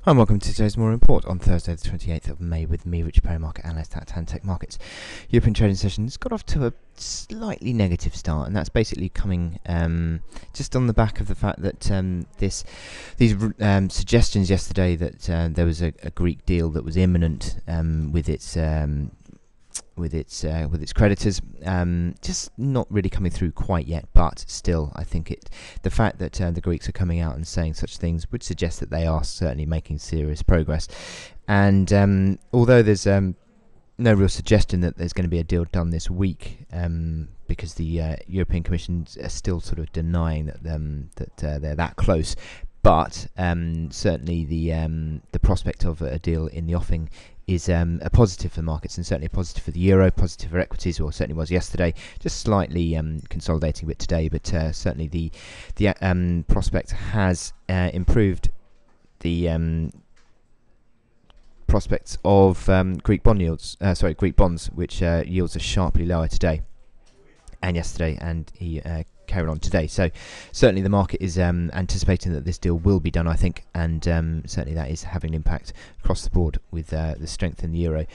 And welcome to today's Morning Report on Thursday the 28th of May with me, Richard Perry, market analyst at Tech Markets. European trading sessions got off to a slightly negative start, and that's basically coming just on the back of the fact that these suggestions yesterday that there was a Greek deal that was imminent with its creditors, just not really coming through quite yet. But still, I think the fact that the Greeks are coming out and saying such things would suggest that they are certainly making serious progress. And although there's no real suggestion that there's going to be a deal done this week, because the European Commission are still sort of denying that they're that close. But certainly the prospect of a deal in the offing is a positive for markets, and certainly a positive for the euro, positive for equities, or certainly was yesterday. Just slightly consolidating a bit today, but certainly the prospect has improved. The prospects of Greek bonds, which yields are sharply lower today and yesterday, and he carried on today. So certainly the market is anticipating that this deal will be done, I think, and certainly that is having an impact across the board with the strength in the euro.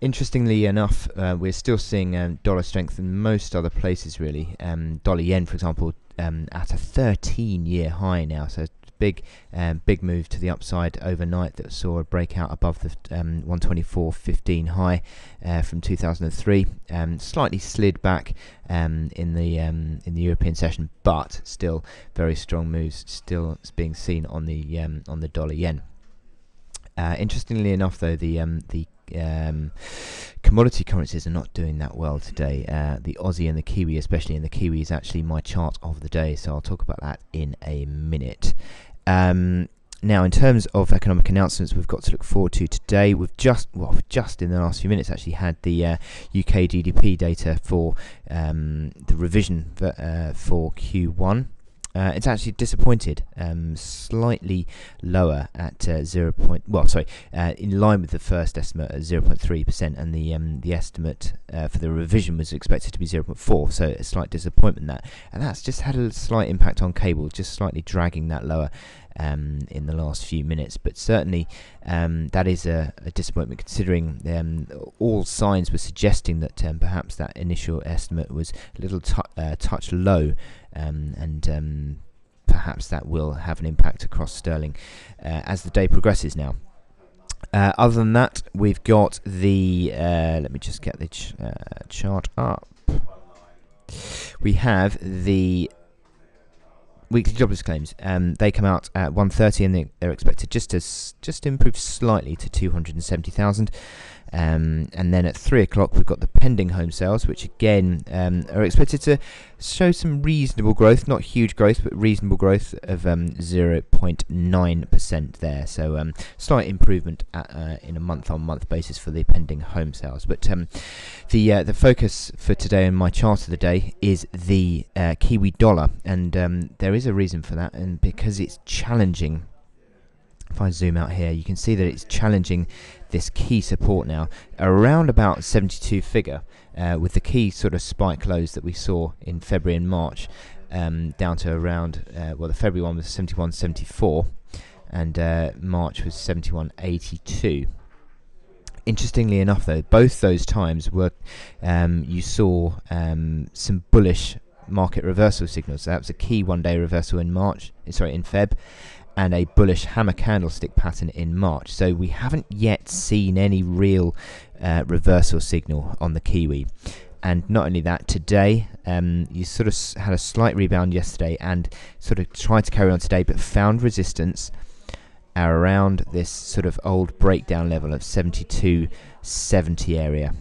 Interestingly enough, we're still seeing dollar strength in most other places, really. Dollar yen, for example, at a 13-year high now, so big move to the upside overnight that saw a breakout above the 124.15 high from 2003. Slightly slid back in the European session, but still very strong moves still being seen on the dollar yen. Interestingly enough, though, the commodity currencies are not doing that well today. The Aussie and the Kiwi, especially, and the Kiwi is actually my chart of the day, so I'll talk about that in a minute. Now, in terms of economic announcements we've got to look forward to today, we've just in the last few minutes actually had the UK GDP data for the revision for Q1. It's actually disappointed, slightly lower at in line with the first estimate at 0.3%, and the estimate for the revision was expected to be 0.4%, so a slight disappointment that, and that's just had a slight impact on cable, just slightly dragging that lower in the last few minutes. But certainly that is a disappointment, considering all signs were suggesting that perhaps that initial estimate was a little touch low, and perhaps that will have an impact across sterling as the day progresses now. Other than that, we've got the let me just get the chart up. We have the weekly jobless claims. They come out at 1:30, and they're expected just to improve slightly to 270,000. And then at 3 o'clock we've got the pending home sales, which again are expected to show some reasonable growth, not huge growth, but reasonable growth of 0.9% there. So slight improvement in a month-on-month basis for the pending home sales. But the focus for today in my chart of the day is the Kiwi dollar, and there is a reason for that, and because it's challenging. If I zoom out here, you can see that it's challenging this key support now around about 72 figure, with the key sort of spike lows that we saw in February and March, down to around the February one was 71.74, and March was 71.82. Interestingly enough, though, both those times were you saw some bullish market reversal signals. So that was a key one-day reversal in Feb, and a bullish hammer candlestick pattern in March. So we haven't yet seen any real reversal signal on the Kiwi. And not only that, today you sort of had a slight rebound yesterday and sort of tried to carry on today, but found resistance around this sort of old breakdown level of 72.70 area.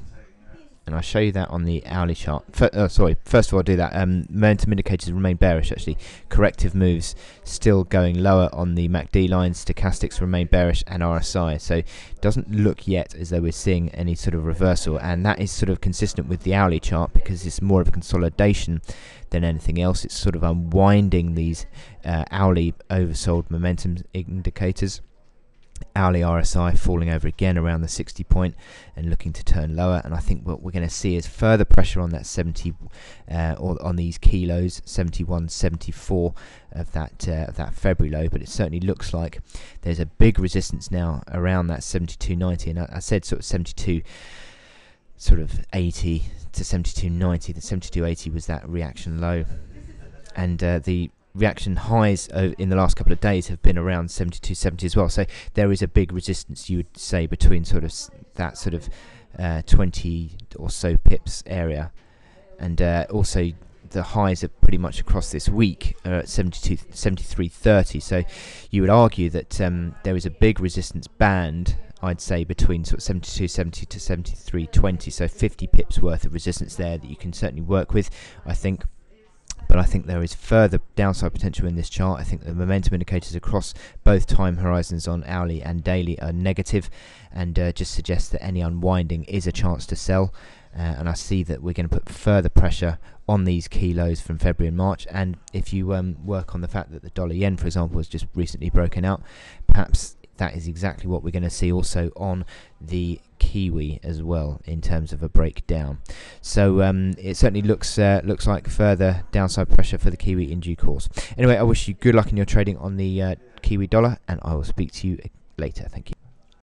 And I'll show you that on the hourly chart. First of all, I'll do that. Momentum indicators remain bearish, actually. Corrective moves still going lower on the MACD line. Stochastics remain bearish, and RSI. So it doesn't look yet as though we're seeing any sort of reversal. And that is sort of consistent with the hourly chart, because it's more of a consolidation than anything else. It's sort of unwinding these hourly oversold momentum indicators. Hourly RSI falling over again around the 60 point and looking to turn lower, and I think what we're going to see is further pressure on that 70 or on these kilos, 71.74 of that February low. But it certainly looks like there's a big resistance now around that 72.90, and I said sort of 72 sort of 80 to 72.90. The 72.80 was that reaction low, and the reaction highs in the last couple of days have been around 72.70 as well. So there is a big resistance, you would say, between sort of that sort of 20 or so pips area, and also the highs are pretty much across this week at 73.30. So you would argue that there is a big resistance band, I'd say, between sort of 72.70 to 73.20. So 50 pips worth of resistance there that you can certainly work with, I think. But I think there is further downside potential in this chart. I think the momentum indicators across both time horizons on hourly and daily are negative, and just suggest that any unwinding is a chance to sell. And I see that we're going to put further pressure on these key lows from February and March. And if you work on the fact that the dollar yen, for example, has just recently broken out, perhaps that is exactly what we're going to see also on the Kiwi as well, in terms of a breakdown. So it certainly looks like further downside pressure for the Kiwi in due course. Anyway, I wish you good luck in your trading on the Kiwi dollar, and I will speak to you later. Thank you.